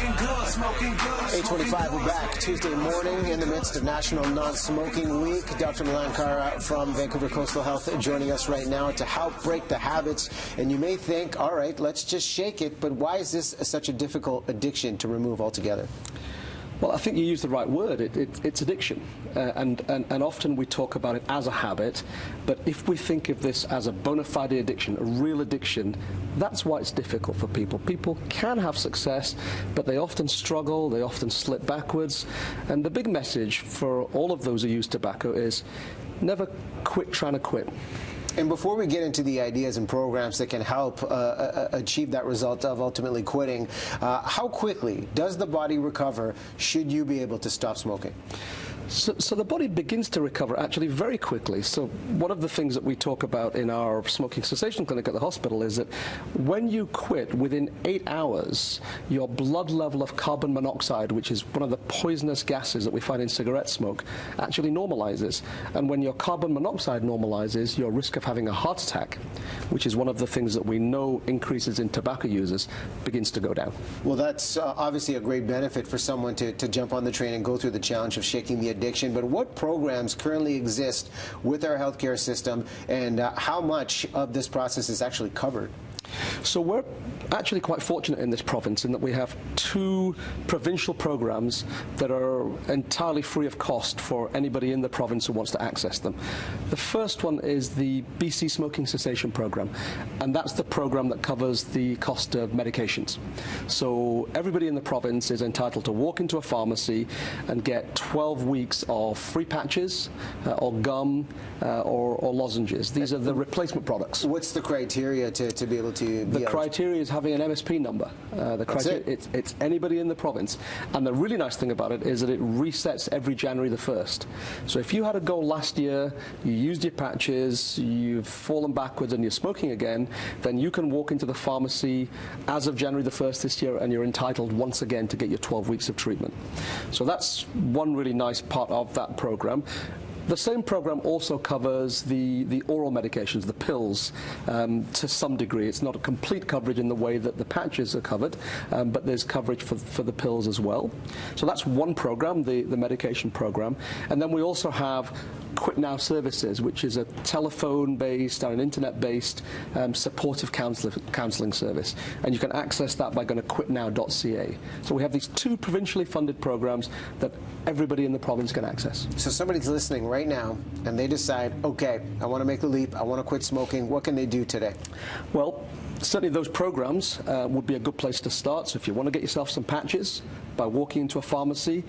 8:25, we're back Tuesday morning in the midst of National Non-Smoking Week. Dr. Milan Kara from Vancouver Coastal Health joining us right now to help break the habits. And you may think, all right, let's just shake it, but why is this such a difficult addiction to remove altogether? Well, I think you used the right word. It's addiction, and often we talk about it as a habit, but if we think of this as a bona fide addiction, a real addiction, that's why it's difficult for people. People can have success, but they often struggle, they often slip backwards, and the big message for all of those who use tobacco is never quit trying to quit. And before we get into the ideas and programs that can help achieve that result of ultimately quitting, how quickly does the body recover should you be able to stop smoking? So the body begins to recover actually very quickly. So one of the things that we talk about in our smoking cessation clinic at the hospital is that when you quit, within 8 hours, your blood level of carbon monoxide, which is one of the poisonous gases that we find in cigarette smoke, actually normalizes. And when your carbon monoxide normalizes, your risk of having a heart attack, which is one of the things that we know increases in tobacco users, begins to go down. Well, that's obviously a great benefit for someone to jump on the train and go through the challenge of shaking the addiction, but what programs currently exist with our healthcare system, and how much of this process is actually covered? So we're actually quite fortunate in this province in that we have 2 provincial programs that are entirely free of cost for anybody in the province who wants to access them. The first one is the BC Smoking Cessation Program, and that's the program that covers the cost of medications. So everybody in the province is entitled to walk into a pharmacy and get 12 weeks of free patches or gum or lozenges. These are the replacement products. What's the criteria to be able to be The criteria is having an MSP number. It's anybody in the province. And the really nice thing about it is that it resets every January the 1st. So if you had a goal last year, you used your patches, you've fallen backwards and you're smoking again, then you can walk into the pharmacy as of January the 1st this year and you're entitled once again to get your 12 weeks of treatment. So that's one really nice part of that program. The same program also covers the oral medications, the pills, to some degree. It's not a complete coverage in the way that the patches are covered, but there's coverage for the pills as well. So that's one program, the medication program. And then we also have Quit Now services, which is a telephone-based and an internet-based supportive counselling service. And you can access that by going to quitnow.ca. So we have these 2 provincially funded programs that everybody in the province can access. So somebody's listening right now and they decide, okay, I want to make the leap, I want to quit smoking. What can they do today? Well, certainly those programs would be a good place to start. So if you want to get yourself some patches by walking into a pharmacy,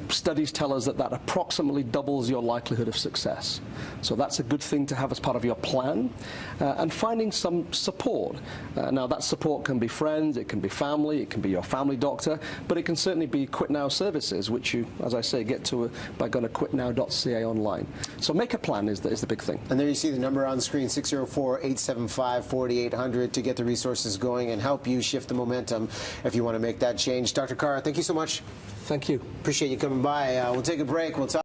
studies tell us that that approximately doubles your likelihood of success. So that's a good thing to have as part of your plan. And finding some support. Now that support can be friends, it can be family, it can be your family doctor, but it can certainly be Quit Now services, which you, as I say, get to by going to quitnow.ca online. So make a plan is the big thing. And there you see the number on the screen, 604-875-4800, to get the resources going and help you shift the momentum if you want to make that change. Dr. Kara, thank you so much. Thank you. Appreciate you coming by. We'll take a break. We'll talk.